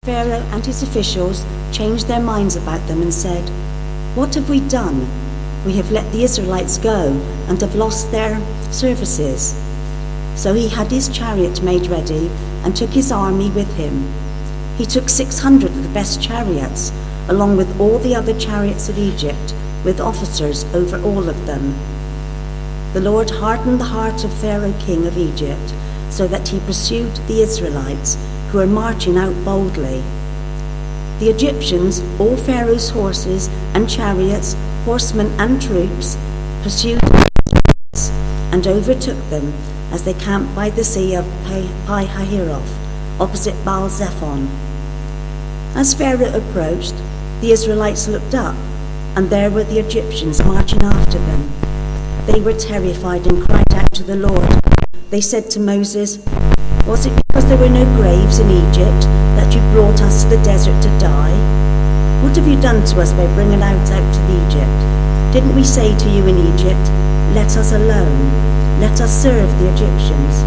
Pharaoh and his officials changed their minds about them and said, "What have we done? We have let the Israelites go and have lost their services." So he had his chariot made ready and took his army with him. He took 600 of the best chariots, along with all the other chariots of Egypt, with officers over all of them. The Lord hardened the heart of Pharaoh, king of Egypt, so that he pursued the Israelites, who were marching out boldly. The Egyptians, all Pharaoh's horses and chariots, horsemen and troops, pursued the Israelites and overtook them as they camped by the sea of Pi-hahiroth, opposite Baal-zephon. As Pharaoh approached, the Israelites looked up, and there were the Egyptians marching after them. They were terrified and cried out to the Lord. They said to Moses, "Was it because there were no graves in Egypt that you brought us to the desert to die? What have you done to us by bringing us out to Egypt? Didn't we say to you in Egypt, 'Let us alone, let us serve the Egyptians'?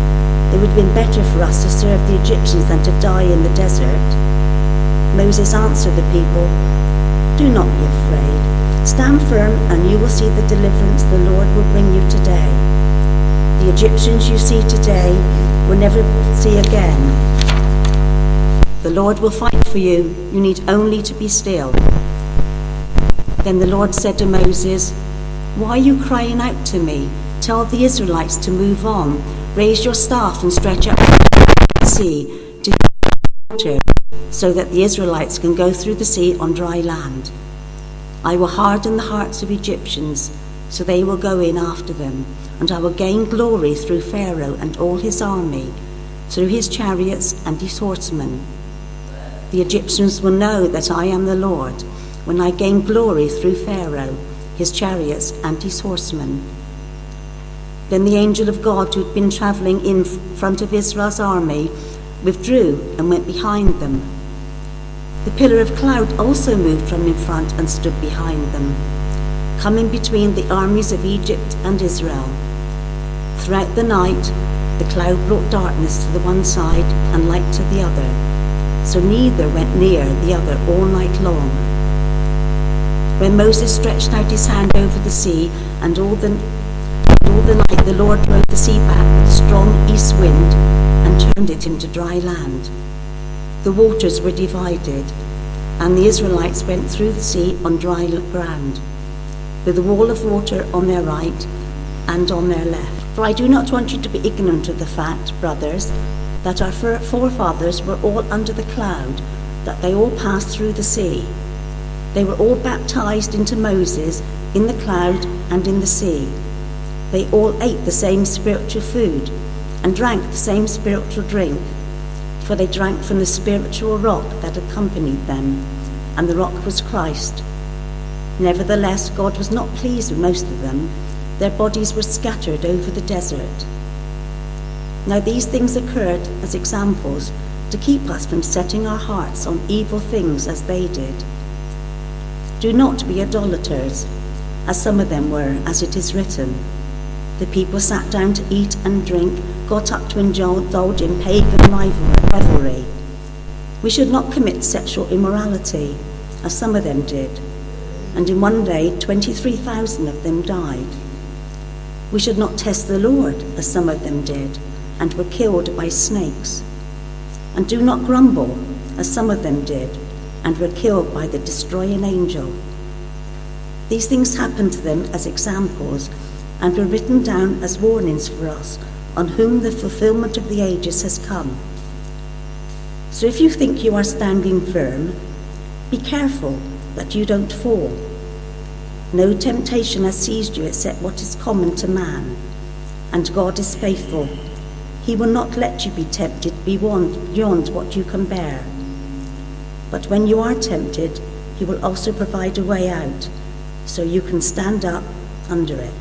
It would have been better for us to serve the Egyptians than to die in the desert." Moses answered the people, "Do not be afraid. Stand firm and you will see the deliverance the Lord will bring you today. The Egyptians you see today will never see again. The Lord will fight for you. You need only to be still." Then the Lord said to Moses, "Why are you crying out to me? Tell the Israelites to move on. Raise your staff and stretch out the sea to water, so that the Israelites can go through the sea on dry land. I will harden the hearts of Egyptians, so they will go in after them, and I will gain glory through Pharaoh and all his army, through his chariots and his horsemen. The Egyptians will know that I am the Lord, when I gain glory through Pharaoh, his chariots and his horsemen." Then the angel of God, who had been traveling in front of Israel's army, withdrew and went behind them. The pillar of cloud also moved from in front and stood behind them, coming between the armies of Egypt and Israel. Throughout the night, the cloud brought darkness to the one side and light to the other, so neither went near the other all night long. When Moses stretched out his hand over the sea, and all the night the Lord drove the sea back with a strong east wind and turned it into dry land. The waters were divided, and the Israelites went through the sea on dry ground, with a wall of water on their right and on their left. For I do not want you to be ignorant of the fact, brothers, that our forefathers were all under the cloud, that they all passed through the sea. They were all baptized into Moses in the cloud and in the sea. They all ate the same spiritual food and drank the same spiritual drink, for they drank from the spiritual rock that accompanied them, and the rock was Christ. Nevertheless, God was not pleased with most of them. Their bodies were scattered over the desert. Now these things occurred as examples to keep us from setting our hearts on evil things as they did. Do not be idolaters, as some of them were, as it is written. The people sat down to eat and drink, got up to indulge in pagan revelry. We should not commit sexual immorality, as some of them did, and in one day 23,000 of them died. We should not test the Lord, as some of them did, and were killed by snakes. And do not grumble, as some of them did, and were killed by the destroying angel. These things happened to them as examples, and were written down as warnings for us, on whom the fulfillment of the ages has come. So if you think you are standing firm, be careful that you don't fall. No temptation has seized you except what is common to man, and God is faithful. He will not let you be tempted beyond what you can bear. But when you are tempted, he will also provide a way out, so you can stand up under it.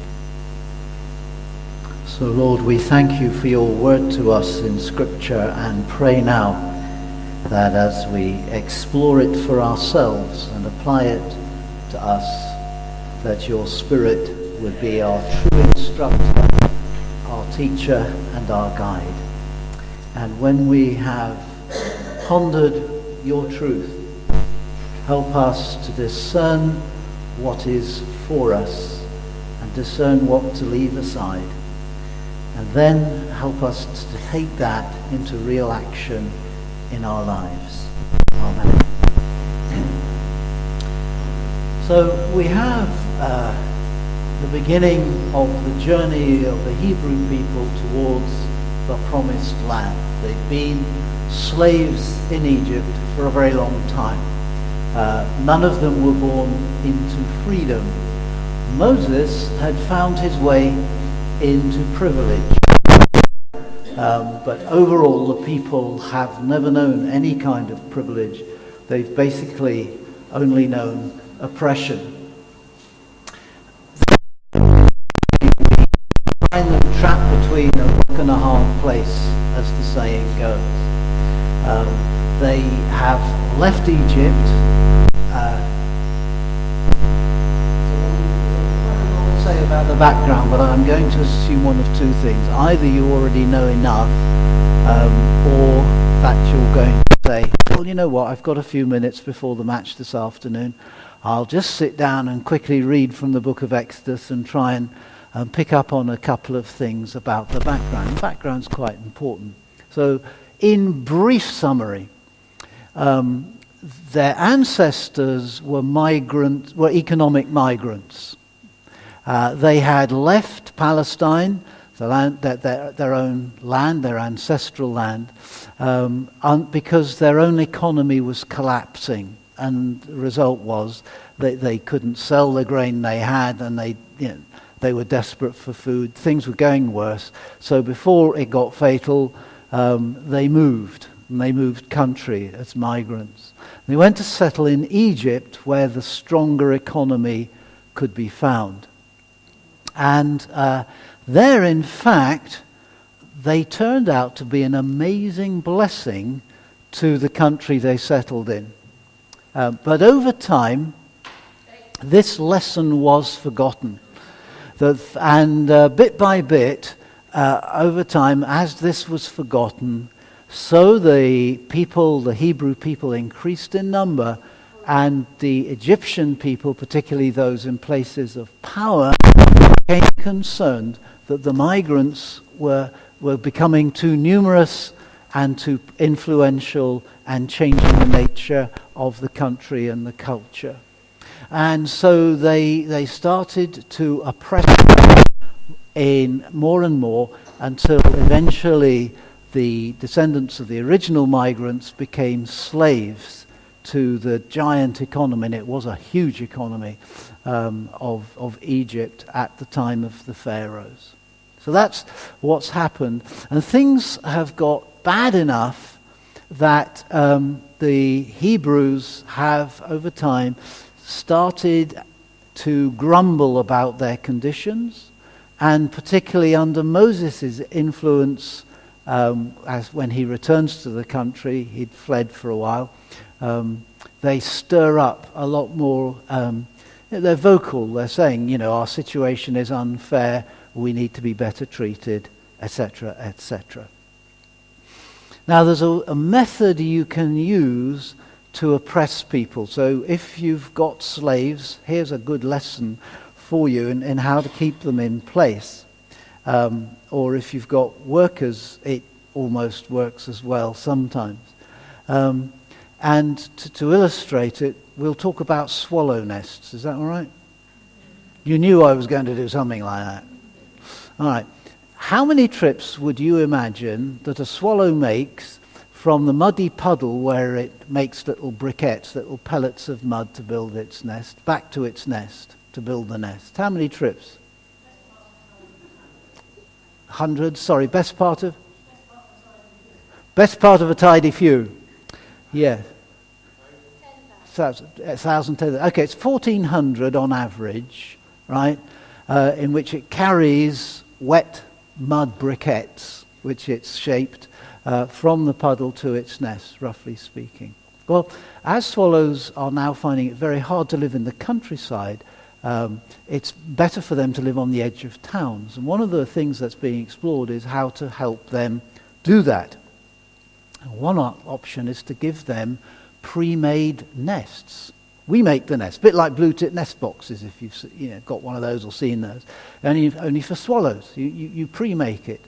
So Lord, we thank you for your word to us in Scripture, and pray now that as we explore it for ourselves and apply it to us, that your Spirit would be our true instructor, our teacher and our guide. And when we have pondered your truth. Help us to discern what is for us and discern what to leave aside. And then help us to take that into real action in our lives. Amen. So we have the beginning of the journey of the Hebrew people towards the promised land. They've been slaves in Egypt for a very long time. None of them were born into freedom. Moses had found his way into privilege. But overall, the people have never known any kind of privilege. They've basically only known oppression. Find them trapped between a rock and a hard place, as the saying goes. They have left Egypt. Say about the background, but I'm going to assume one of two things. Either you already know enough, or that you're going to say, well, you know what, I've got a few minutes before the match this afternoon. I'll just sit down and quickly read from the book of Exodus and try and pick up on a couple of things about the background. The background's quite important. So, in brief summary, their ancestors were economic migrants. They had left Palestine, the land, their own land, their ancestral land, because their own economy was collapsing, and the result was that they couldn't sell the grain they had, and they were desperate for food. Things were going worse. So before it got fatal, they moved. And they moved country as migrants. They went to settle in Egypt, where the stronger economy could be found. And there, in fact, they turned out to be an amazing blessing to the country they settled in. But over time, this lesson was forgotten. And bit by bit, over time, as this was forgotten, so the Hebrew people increased in number, and the Egyptian people, particularly those in places of power, became concerned that the migrants were becoming too numerous and too influential and changing the nature of the country and the culture. And so they started to oppress in more and more, until eventually the descendants of the original migrants became slaves to the giant economy, and it was a huge economy of Egypt at the time of the pharaohs. So that's what's happened. And things have got bad enough that the Hebrews have, over time, started to grumble about their conditions, and particularly under Moses' influence, as when he returns to the country, he'd fled for a while, they stir up a lot more. They're vocal. They're saying, our situation is unfair. We need to be better treated, etc., etc. Now, there's a method you can use to oppress people. So if you've got slaves, here's a good lesson for you in how to keep them in place. Or if you've got workers, it almost works as well sometimes. And to illustrate it, we'll talk about swallow nests. Is that all right? You knew I was going to do something like that. All right. How many trips would you imagine that a swallow makes from the muddy puddle where it makes little briquettes, little pellets of mud to build its nest, back to its nest to build the nest? How many trips? 100? Sorry, best part of a tidy few. Yeah. 1,000, 10,000. Okay, it's 1,400 on average, right? In which it carries wet mud briquettes, which it's shaped from the puddle to its nest, roughly speaking. Well, as swallows are now finding it very hard to live in the countryside, it's better for them to live on the edge of towns. And one of the things that's being explored is how to help them do that. And one option is to give them pre-made nests. We make the nest, a bit like blue tip nest boxes, if you've got one of those or seen those. Only for swallows, you pre-make it.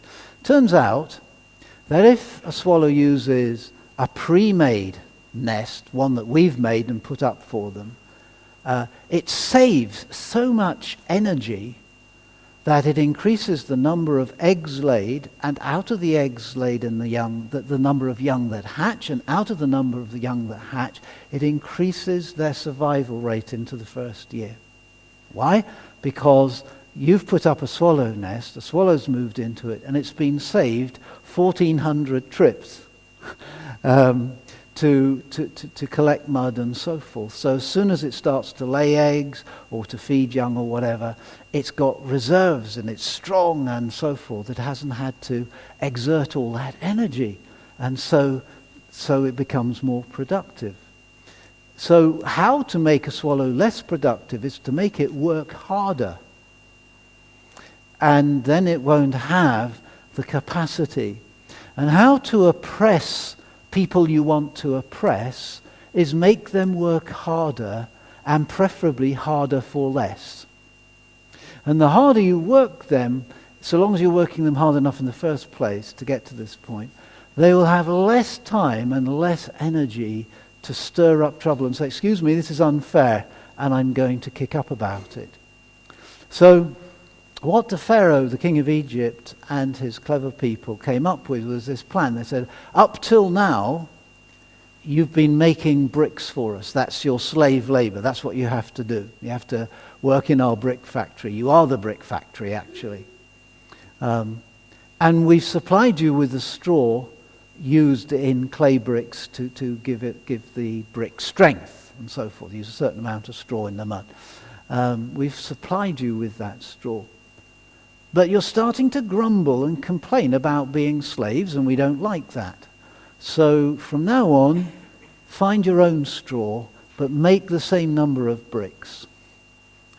Turns out that if a swallow uses a pre-made nest, one that we've made and put up for them, it saves so much energy that it increases the number of eggs laid, and out of the eggs laid and the number of young that hatch, and out of the number of the young that hatch, it increases their survival rate into the first year. Why? Because you've put up a swallow nest, the swallow's moved into it, and it's been saved 1,400 trips to collect mud and so forth. So as soon as it starts to lay eggs or to feed young or whatever, it's got reserves and it's strong and so forth. It hasn't had to exert all that energy, and so it becomes more productive. So how to make a swallow less productive is to make it work harder, and then it won't have the capacity. And how to oppress people you want to oppress is make them work harder, and preferably harder for less. And the harder you work them, so long as you're working them hard enough in the first place to get to this point, they will have less time and less energy to stir up trouble and say, excuse me, this is unfair, and I'm going to kick up about it. So what the Pharaoh, the king of Egypt, and his clever people came up with was this plan. They said, up till now, you've been making bricks for us. That's your slave labor. That's what you have to do. You have to work in our brick factory. You are the brick factory, actually. And we've supplied you with the straw used in clay bricks to give the brick strength and so forth. Use a certain amount of straw in the mud. We've supplied you with that straw. But you're starting to grumble and complain about being slaves, and we don't like that. So from now on, find your own straw, but make the same number of bricks.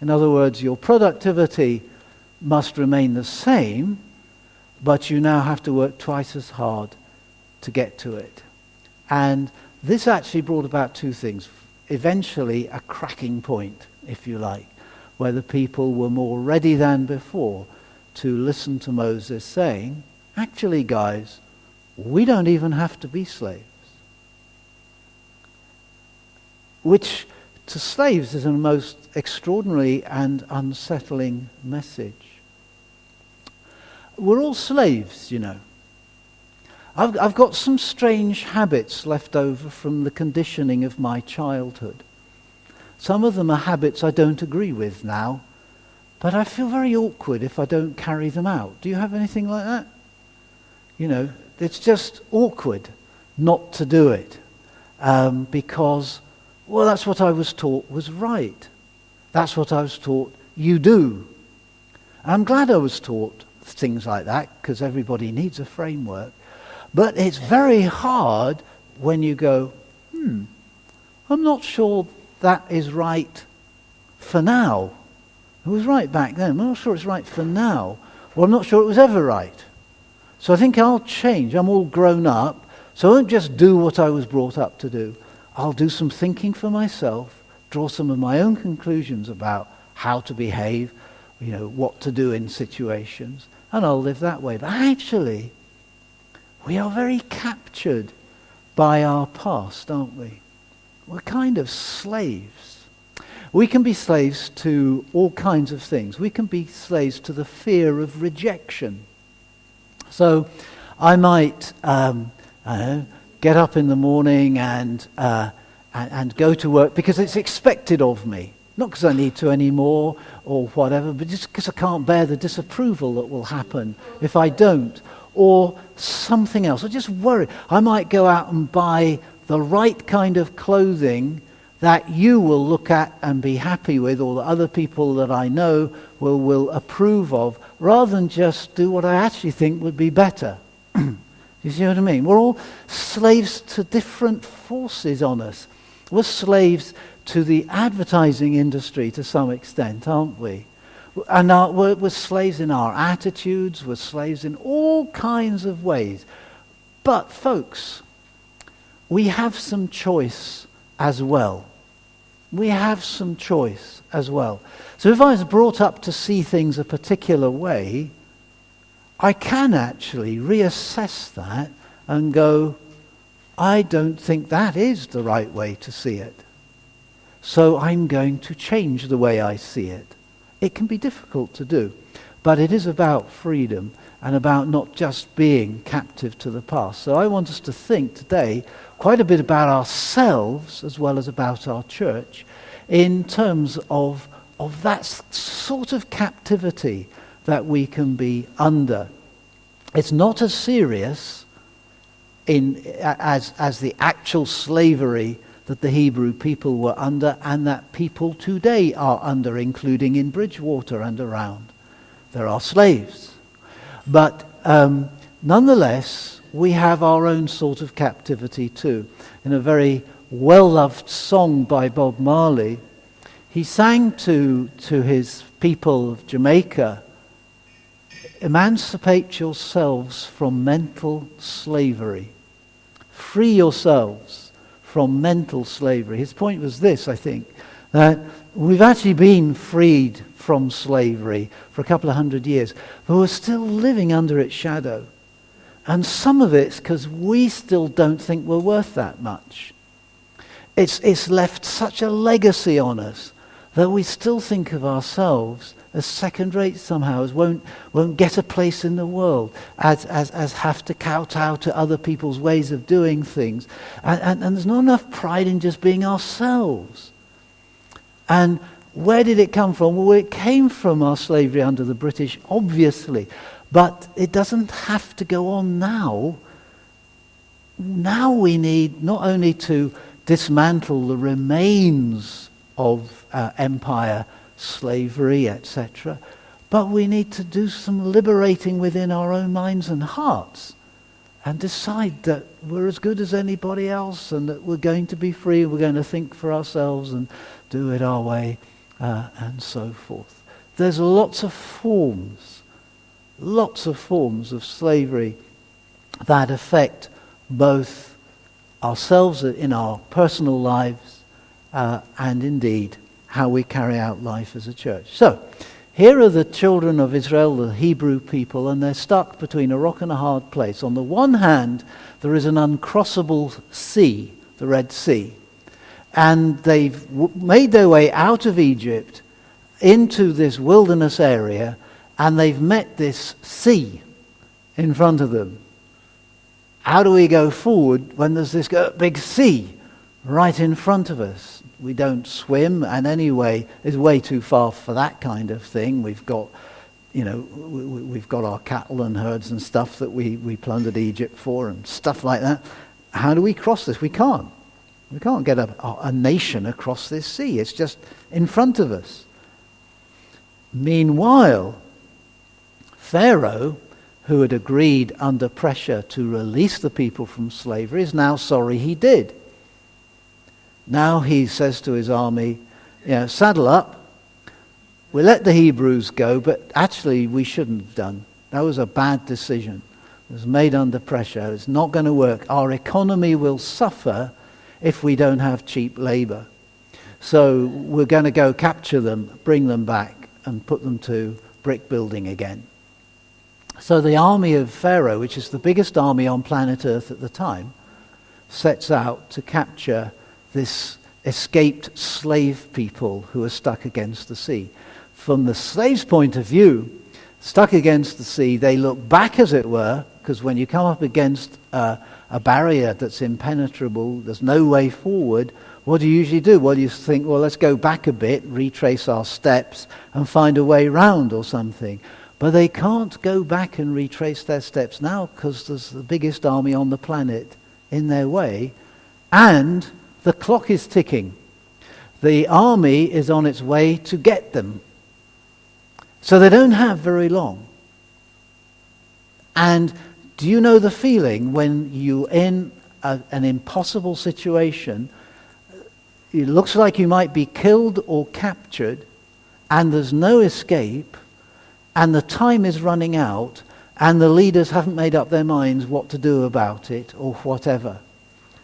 In other words, your productivity must remain the same, but you now have to work twice as hard to get to it. And this actually brought about two things. Eventually, a cracking point, if you like, where the people were more ready than before to listen to Moses saying, actually, guys, we don't even have to be slaves. Which to slaves is a most extraordinary and unsettling message. We're all slaves, you know. I've got some strange habits left over from the conditioning of my childhood. Some of them are habits I don't agree with now, but I feel very awkward if I don't carry them out. Do you have anything like that? You know, it's just awkward not to do it because, well, that's what I was taught was right. That's what I was taught you do. I'm glad I was taught things like that because everybody needs a framework. But it's very hard when you go, I'm not sure that is right for now. It was right back then. I'm not sure it's right for now. Well, I'm not sure it was ever right. So I think I'll change. I'm all grown up, so I won't just do what I was brought up to do. I'll do some thinking for myself, draw some of my own conclusions about how to behave, you know, what to do in situations, and I'll live that way. But actually, we are very captured by our past, aren't we? We're kind of slaves. We can be slaves to all kinds of things. We can be slaves to the fear of rejection. So I might get up in the morning and go to work because it's expected of me. Not because I need to anymore or whatever, but just because I can't bear the disapproval that will happen if I don't. Or something else. I just worry. I might go out and buy the right kind of clothing that you will look at and be happy with, or the other people that I know will approve of, rather than just do what I actually think would be better. You see what I mean? We're all slaves to different forces on us. We're slaves to the advertising industry to some extent, aren't we? And we're slaves in our attitudes, we're slaves in all kinds of ways. But folks, we have some choice as well. We have some choice as well. So if I was brought up to see things a particular way, I can actually reassess that and go, I don't think that is the right way to see it. So I'm going to change the way I see it. It can be difficult to do, but it is about freedom and about not just being captive to the past. So I want us to think today quite a bit about ourselves as well as about our church in terms of that sort of captivity that we can be under. It's not as serious as the actual slavery that the Hebrew people were under and that people today are under, including in Bridgewater and around. There are slaves. But nonetheless, we have our own sort of captivity too. In a very well-loved song by Bob Marley, he sang to his people of Jamaica, "Emancipate yourselves from mental slavery. Free yourselves from mental slavery." His point was this, I think, that we've actually been freed from slavery for a couple of 100 years, but we're still living under its shadow. And some of it's because we still don't think we're worth that much. It's left such a legacy on us that we still think of ourselves as second-rate somehow, as won't get a place in the world, as have to kowtow to other people's ways of doing things. And there's not enough pride in just being ourselves. And where did it come from? Well, it came from our slavery under the British, obviously. But it doesn't have to go on now. Now we need not only to dismantle the remains of empire, slavery, etc., but we need to do some liberating within our own minds and hearts and decide that we're as good as anybody else and that we're going to be free, we're going to think for ourselves and do it our way, and so forth. There's lots of forms of slavery that affect both ourselves in our personal lives and indeed how we carry out life as a church. So, here are the children of Israel, the Hebrew people, and they're stuck between a rock and a hard place. On the one hand, there is an uncrossable sea, the Red Sea, and they've made their way out of Egypt into this wilderness area, and they've met this sea in front of them. How do we go forward when there's this big sea right in front of us? We don't swim, and anyway, it's way too far for that kind of thing. We've got, we've got our cattle and herds and stuff that we plundered Egypt for and stuff like that. How do we cross this? We can't. We can't get a nation across this sea. It's just in front of us. Meanwhile, Pharaoh, who had agreed under pressure to release the people from slavery, is now sorry he did. Now he says to his army, saddle up. We let the Hebrews go, but actually we shouldn't have done. That was a bad decision. It was made under pressure. It's not going to work. Our economy will suffer if we don't have cheap labor. So we're going to go capture them, bring them back, and put them to brick building again. So the army of Pharaoh, which is the biggest army on planet Earth at the time, sets out to capture this escaped slave people who are stuck against the sea. From the slaves' point of view, stuck against the sea, they look back, as it were, because when you come up against a barrier that's impenetrable, there's no way forward, what do you usually do? Well, you think, let's go back a bit, retrace our steps, and find a way round or something. But they can't go back and retrace their steps now because there's the biggest army on the planet in their way, and the clock is ticking. The army is on its way to get them. So they don't have very long. And do you know the feeling when you're in an impossible situation? It looks like you might be killed or captured, and there's no escape, and the time is running out, and the leaders haven't made up their minds what to do about it or whatever.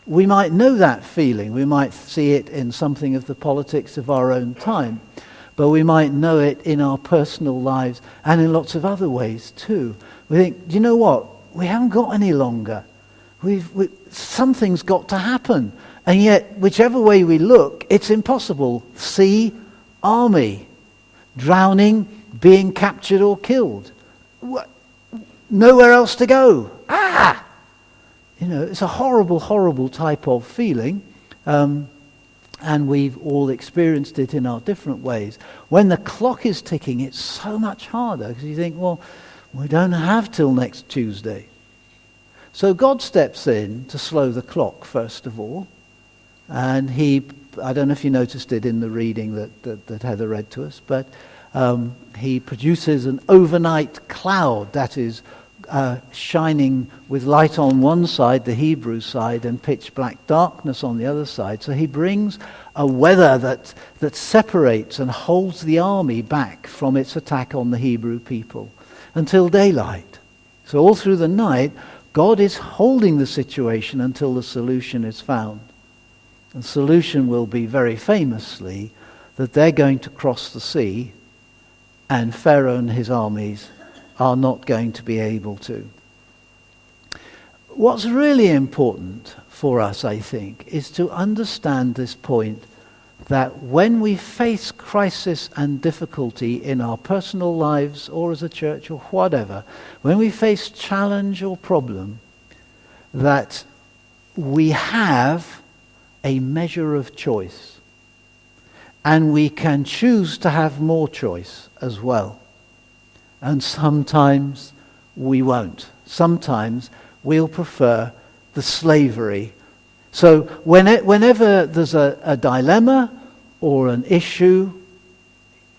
We might know that feeling. We might see it in something of the politics of our own time. But we might know it in our personal lives and in lots of other ways too. We think, do you know what? We haven't got any longer. Something's got to happen. And yet, whichever way we look, it's impossible. Sea, army, drowning, being captured or killed. Nowhere else to go. It's a horrible, horrible type of feeling. And we've all experienced it in our different ways. When the clock is ticking, it's so much harder because you think, well, we don't have till next Tuesday. So God steps in to slow the clock, first of all. And I don't know if you noticed it in the reading that Heather read to us, but he produces an overnight cloud that is shining with light on one side, the Hebrew side, and pitch black darkness on the other side. So he brings a weather that separates and holds the army back from its attack on the Hebrew people until daylight. So all through the night, God is holding the situation until the solution is found. The solution will be very famously that they're going to cross the sea and Pharaoh and his armies are not going to be able to. What's really important for us, I think, is to understand this point that when we face crisis and difficulty in our personal lives or as a church or whatever, when we face challenge or problem, that we have a measure of choice. And we can choose to have more choice as well. And sometimes we won't. Sometimes we'll prefer the slavery. So whenever there's a dilemma or an issue,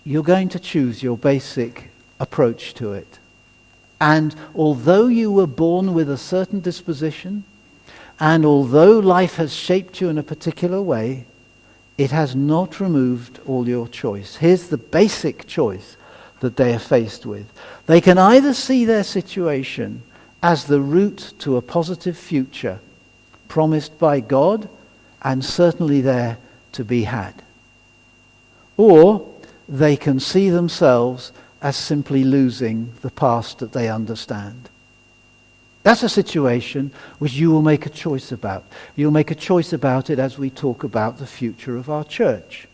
you're going to choose your basic approach to it. And although you were born with a certain disposition, and although life has shaped you in a particular way, it has not removed all your choice. Here's the basic choice that they are faced with. They can either see their situation as the route to a positive future promised by God and certainly there to be had. Or they can see themselves as simply losing the past that they understand. That's a situation which you will make a choice about. You'll make a choice about it as we talk about the future of our church.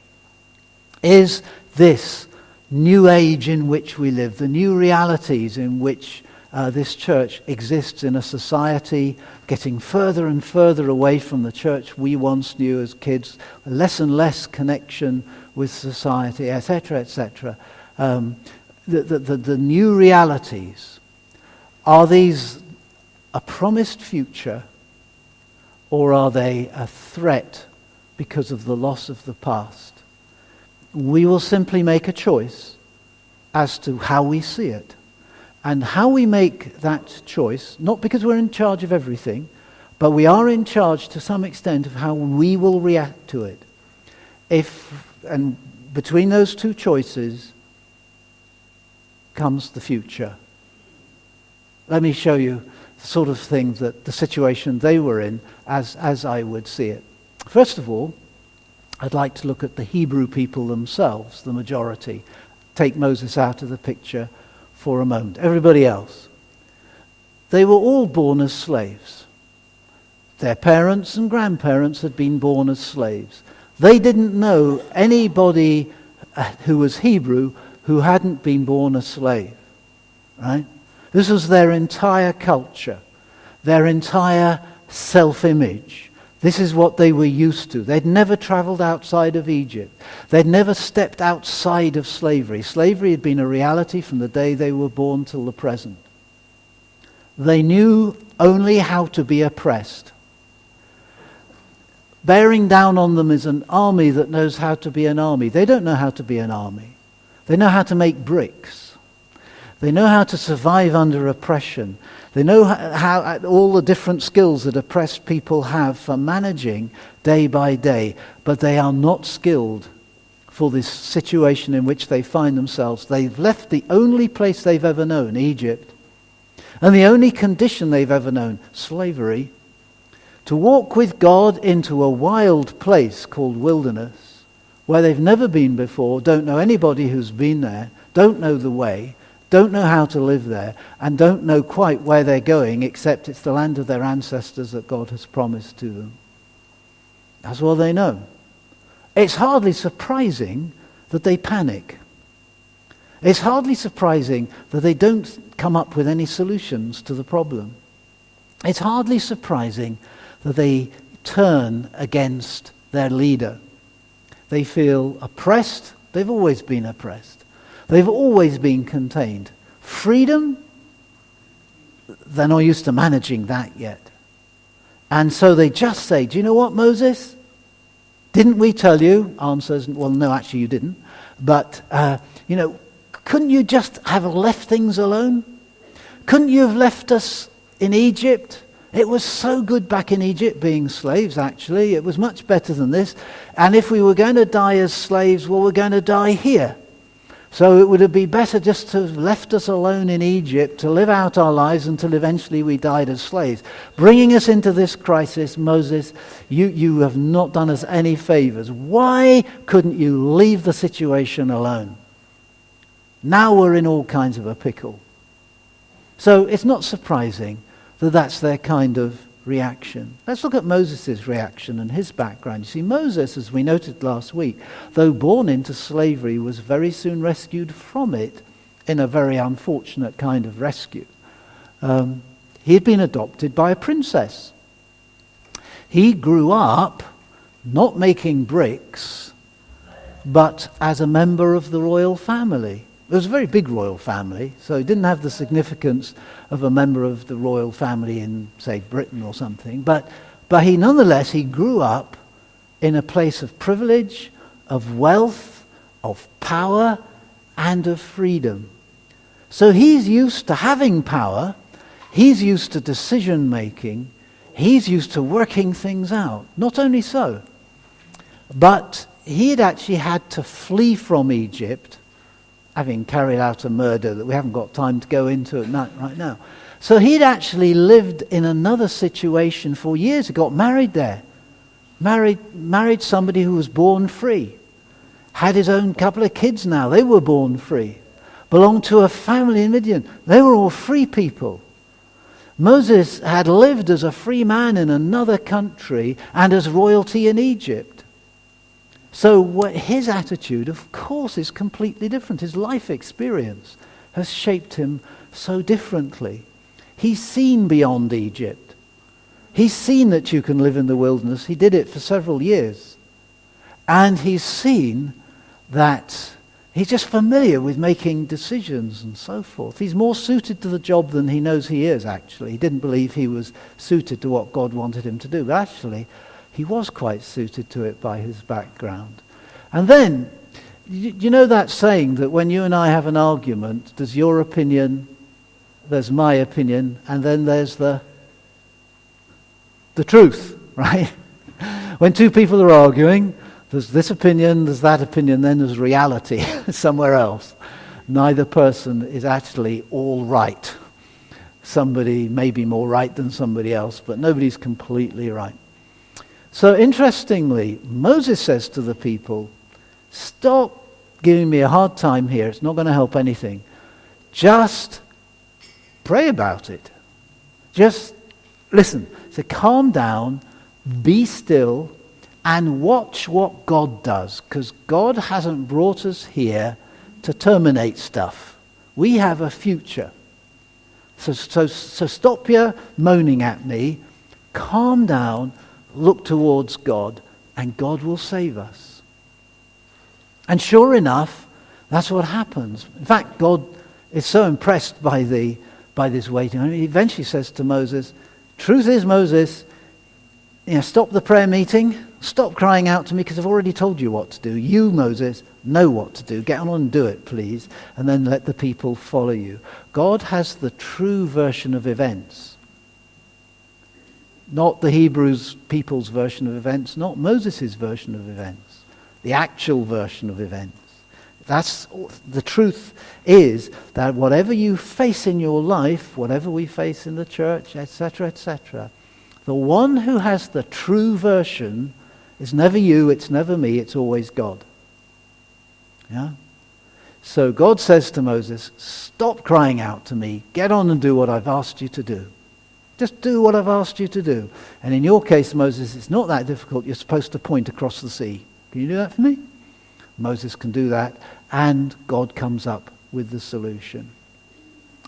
Is this new age in which we live, the new realities in which this church exists in a society getting further and further away from the church we once knew as kids, less and less connection with society, etc., etc. The new realities, are these a promised future, or are they a threat because of the loss of the past? We will simply make a choice as to how we see it. And how we make that choice, not because we're in charge of everything, but we are in charge to some extent of how we will react to it. And between those two choices comes the future. Let me show you the sort of thing that the situation they were in as I would see it. First of all, I'd like to look at the Hebrew people themselves, the majority. Take Moses out of the picture for a moment. Everybody else. They were all born as slaves. Their parents and grandparents had been born as slaves. They didn't know anybody who was Hebrew who hadn't been born a slave. Right? This was their entire culture, their entire self-image. This is what they were used to. They'd never traveled outside of Egypt. They'd never stepped outside of slavery. Slavery had been a reality from the day they were born till the present. They knew only how to be oppressed. Bearing down on them is an army that knows how to be an army. They don't know how to be an army. They know how to make bricks. They know how to survive under oppression. They know how all the different skills that oppressed people have for managing day by day, but they are not skilled for this situation in which they find themselves. They've left the only place they've ever known, Egypt, and the only condition they've ever known, slavery, To walk with God into a wild place called wilderness, where they've never been before, don't know anybody who's been there, don't know the way, don't know how to live there, and don't know quite where they're going, except it's the land of their ancestors that God has promised to them. That's all they know. It's hardly surprising that they panic. It's hardly surprising that they don't come up with any solutions to the problem. It's hardly surprising that they turn against their leader. They feel oppressed. They've always been oppressed. They've always been contained. Freedom, they're not used to managing that yet. And so they just say, do you know what, Moses? Didn't we tell you? Answers, well, no, actually you didn't. But, couldn't you just have left things alone? Couldn't you have left us in Egypt? It was so good back in Egypt being slaves, actually. It was much better than this. And if we were going to die as slaves, well, we're going to die here. So it would have been better just to have left us alone in Egypt to live out our lives until eventually we died as slaves. Bringing us into this crisis, Moses, you have not done us any favors. Why couldn't you leave the situation alone? Now we're in all kinds of a pickle. So it's not surprising that that's their kind of reaction. Let's look at Moses' reaction and his background. You see, Moses, as we noted last week, though born into slavery, was very soon rescued from it in a very unfortunate kind of rescue. He had been adopted by a princess. He grew up not making bricks, but as a member of the royal family. It was a very big royal family, so it didn't have the significance of a member of the royal family in, say, Britain or something. But he nonetheless, he grew up in a place of privilege, of wealth, of power, and of freedom. So he's used to having power, he's used to decision making, he's used to working things out. Not only so, but he had actually had to flee from Egypt, having carried out a murder that we haven't got time to go into right now. So he'd actually lived in another situation for years. He got married there. Married somebody who was born free. Had his own couple of kids now. They were born free. Belonged to a family in Midian. They were all free people. Moses had lived as a free man in another country and as royalty in Egypt. So his attitude, of course, is completely different. His life experience has shaped him so differently. He's seen beyond Egypt. He's seen that you can live in the wilderness. He did it for several years. And he's seen that he's just familiar with making decisions and so forth. He's more suited to the job than he knows he is, actually. He didn't believe he was suited to what God wanted him to do. But actually, he was quite suited to it by his background. And then, you know that saying that when you and I have an argument, there's your opinion, there's my opinion, and then there's the truth, right? When two people are arguing, there's this opinion, there's that opinion, then there's reality somewhere else. Neither person is actually all right. Somebody may be more right than somebody else, but nobody's completely right. So interestingly, Moses says to the people, stop giving me a hard time here. It's not going to help anything. Just pray about it. Just listen. So calm down, be still, and watch what God does. Because God hasn't brought us here to terminate stuff. We have a future. So stop your moaning at me. Calm down. Look towards God, and God will save us. And sure enough, that's what happens. In fact, God is so impressed by this waiting. He eventually says to Moses, truth is, Moses, stop the prayer meeting, stop crying out to me, because I've already told you what to do. You, Moses, know what to do. Get on and do it, please, and then let the people follow you. God has the true version of events. Not the Hebrews people's version of events, not Moses' version of events, the actual version of events. That's the truth is that whatever you face in your life, whatever we face in the church, etc., The one who has the true version is never you, it's never me, it's always God. Yeah? So God says to Moses, stop crying out to me. Get on and do what I've asked you to do. Just do what I've asked you to do. And in your case, Moses, it's not that difficult. You're supposed to point across the sea. Can you do that for me? Moses can do that, and God comes up with the solution.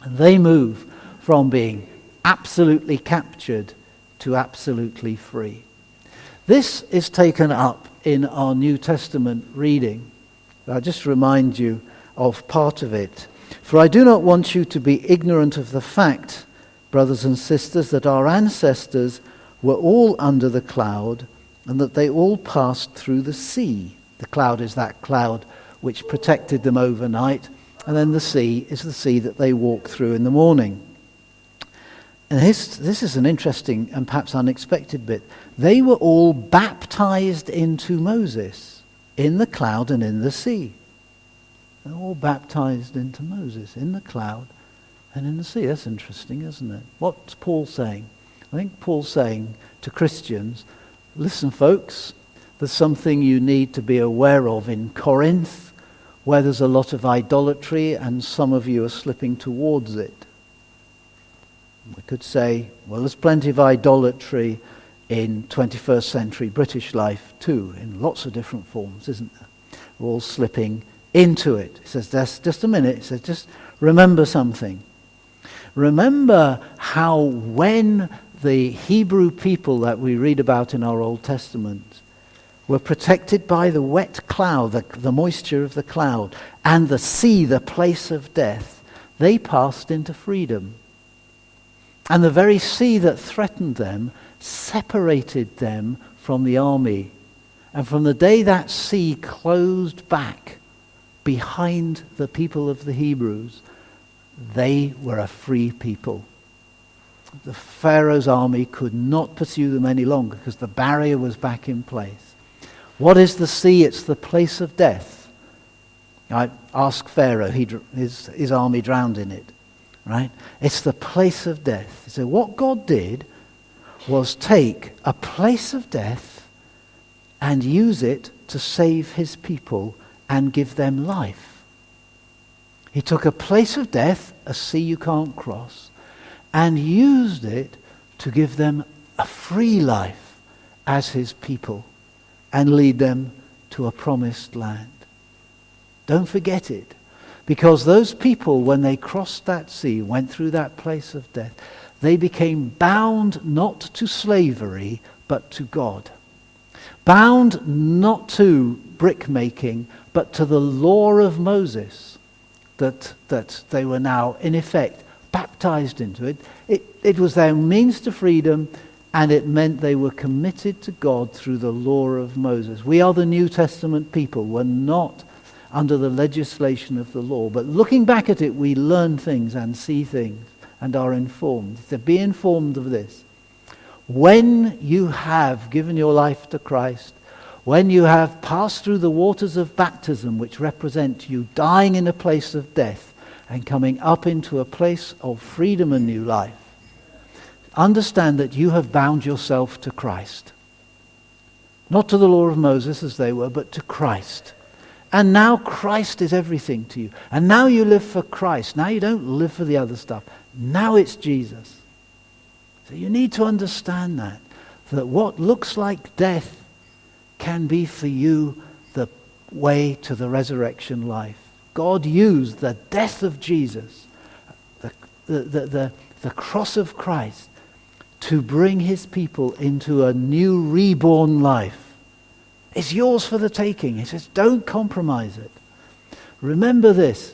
And they move from being absolutely captured to absolutely free. This is taken up in our New Testament reading. I'll just remind you of part of it. For I do not want you to be ignorant of the fact, brothers and sisters, that our ancestors were all under the cloud, and that they all passed through the sea. The cloud is that cloud which protected them overnight, and then the sea is the sea that they walk through in the morning. And this is an interesting and perhaps unexpected bit. They were all baptized into Moses in the cloud and in the sea. They're all baptized into Moses in the cloud and in the sea. That's interesting, isn't it? What's Paul saying? I think Paul's saying to Christians, listen folks, there's something you need to be aware of in Corinth, where there's a lot of idolatry and some of you are slipping towards it. We could say, well, there's plenty of idolatry in 21st century British life too, in lots of different forms, isn't there? We're all slipping into it. He says, just a minute. He says, just remember something. Remember how when the Hebrew people that we read about in our Old Testament were protected by the wet cloud, the moisture of the cloud, and the sea, the place of death, they passed into freedom. And the very sea that threatened them separated them from the army. And from the day that sea closed back behind the people of the Hebrews, they were a free people. The Pharaoh's army could not pursue them any longer because the barrier was back in place. What is the sea? It's the place of death. I ask Pharaoh, his army drowned in it. Right? It's the place of death. So what God did was take a place of death and use it to save his people and give them life. He took a place of death, a sea you can't cross, and used it to give them a free life as his people and lead them to a promised land. Don't forget it. Because those people, when they crossed that sea, went through that place of death, they became bound not to slavery, but to God. Bound not to brick making, but to the law of Moses, that they were now, in effect, baptized into it. It was their means to freedom, and it meant they were committed to God through the law of Moses. We are the New Testament people. We're not under the legislation of the law. But looking back at it, we learn things and see things and are informed. So be informed of this. When you have given your life to Christ, when you have passed through the waters of baptism, which represent you dying in a place of death and coming up into a place of freedom and new life, understand that you have bound yourself to Christ. Not to the law of Moses as they were, but to Christ. And now Christ is everything to you. And now you live for Christ. Now you don't live for the other stuff. Now it's Jesus. So you need to understand that what looks like death can be for you the way to the resurrection life. God used the death of Jesus, the cross of Christ, to bring his people into a new reborn life. It's yours for the taking. He says, don't compromise it. Remember this,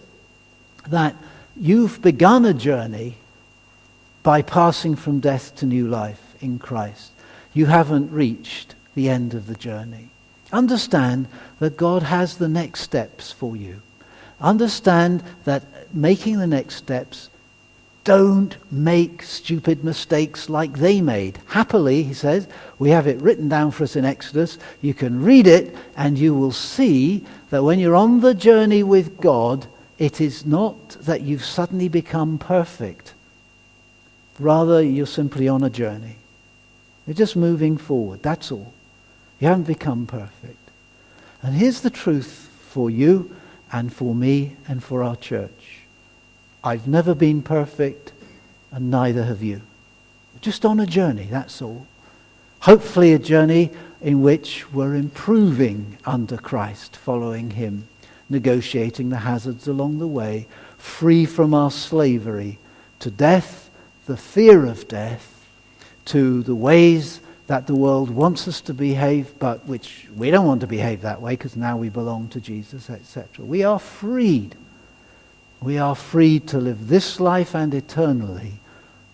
that you've begun a journey by passing from death to new life in Christ. You haven't reached the end of the journey. Understand that God has the next steps for you. Understand that making the next steps, don't make stupid mistakes like they made. Happily, he says, we have it written down for us in Exodus. You can read it and you will see that when you're on the journey with God, it is not that you've suddenly become perfect. Rather, you're simply on a journey. You're just moving forward, that's all. You haven't become perfect. And here's the truth for you and for me and for our church. I've never been perfect, and neither have you. Just on a journey, that's all. Hopefully a journey in which we're improving under Christ, following him, negotiating the hazards along the way, free from our slavery to death, the fear of death, to the ways that the world wants us to behave, but which we don't want to behave that way because now we belong to Jesus, etc. We are freed. We are free to live this life and eternally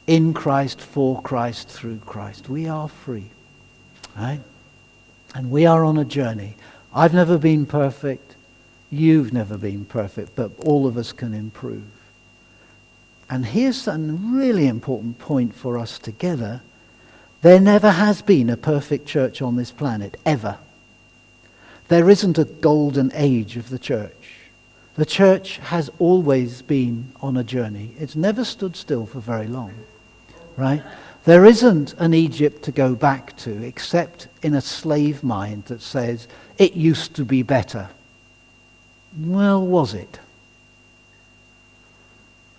in Christ, for Christ, through Christ. We are free. Right? And we are on a journey. I've never been perfect. You've never been perfect, but all of us can improve. And here's a really important point for us together. There never has been a perfect church on this planet, ever. There isn't a golden age of the church. The church has always been on a journey. It's never stood still for very long, right? There isn't an Egypt to go back to except in a slave mind that says, it used to be better. Well, was it?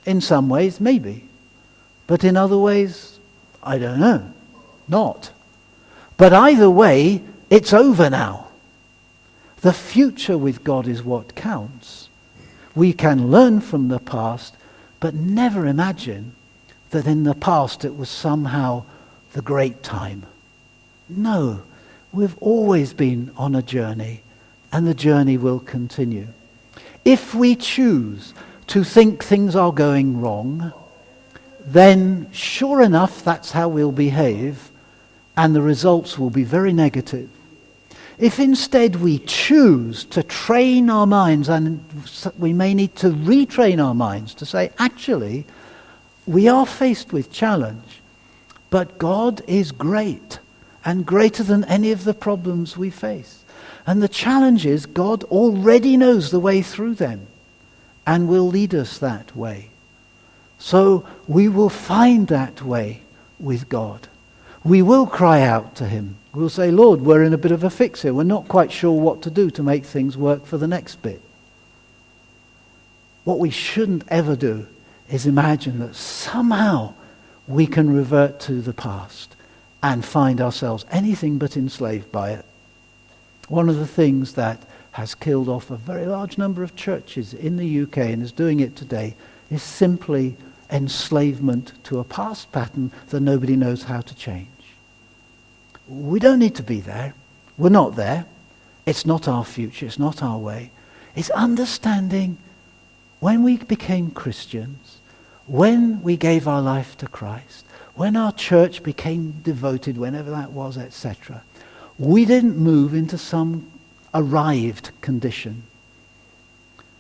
In some ways, maybe. But in other ways, I don't know. Not. But either way, it's over now. The future with God is what counts. We can learn from the past, but never imagine that in the past it was somehow the great time. No, we've always been on a journey, and the journey will continue. If we choose to think things are going wrong, then sure enough that's how we'll behave, and the results will be very negative. If instead we choose to train our minds, and we may need to retrain our minds to say, actually, we are faced with challenge, but God is great and greater than any of the problems we face. And the challenge is God already knows the way through them and will lead us that way. So we will find that way with God. We will cry out to him. We'll say, Lord, we're in a bit of a fix here. We're not quite sure what to do to make things work for the next bit. What we shouldn't ever do is imagine that somehow we can revert to the past and find ourselves anything but enslaved by it. One of the things that has killed off a very large number of churches in the UK and is doing it today is simply enslavement to a past pattern that nobody knows how to change. We don't need to be there. We're not there. It's not our future. It's not our way. It's understanding when we became Christians, when we gave our life to Christ, when our church became devoted, whenever that was, etc., we didn't move into some arrived condition.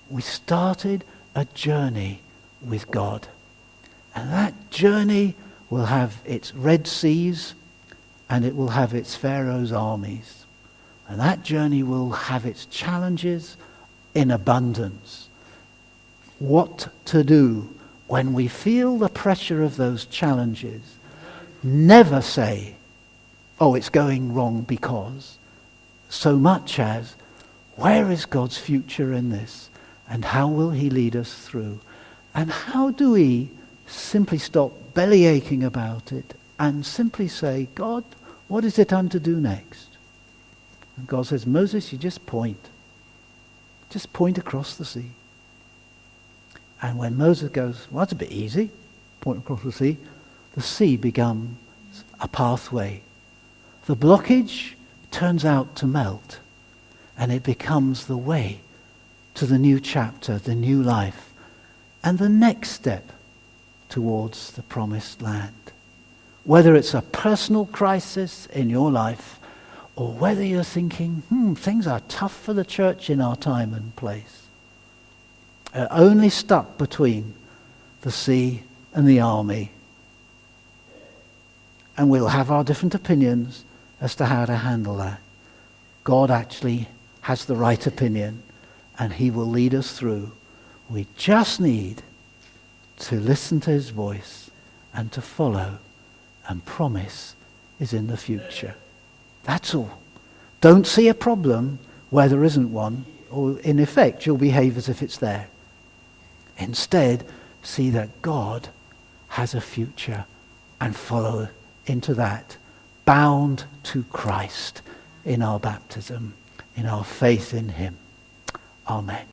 We started a journey with God. And that journey will have its Red Seas and it will have its Pharaoh's armies. And that journey will have its challenges in abundance. What to do when we feel the pressure of those challenges? Never say, oh, it's going wrong because, so much as, where is God's future in this? And how will he lead us through? And how do we simply stop belly aching about it and simply say, God, what is it I'm to do next? And God says, Moses, you just point. Just point across the sea. And when Moses goes, well, that's a bit easy, point across the sea becomes a pathway. The blockage turns out to melt, and it becomes the way to the new chapter, the new life, and the next step towards the promised land. Whether it's a personal crisis in your life, or whether you're thinking, things are tough for the church in our time and place. Only stuck between the sea and the army. And we'll have our different opinions as to how to handle that. God actually has the right opinion, and he will lead us through. We just need to listen to his voice and to follow and promise is in the future. That's all. Don't see a problem where there isn't one, or in effect you'll behave as if it's there. Instead, see that God has a future and follow into that, bound to Christ in our baptism, in our faith in him. Amen.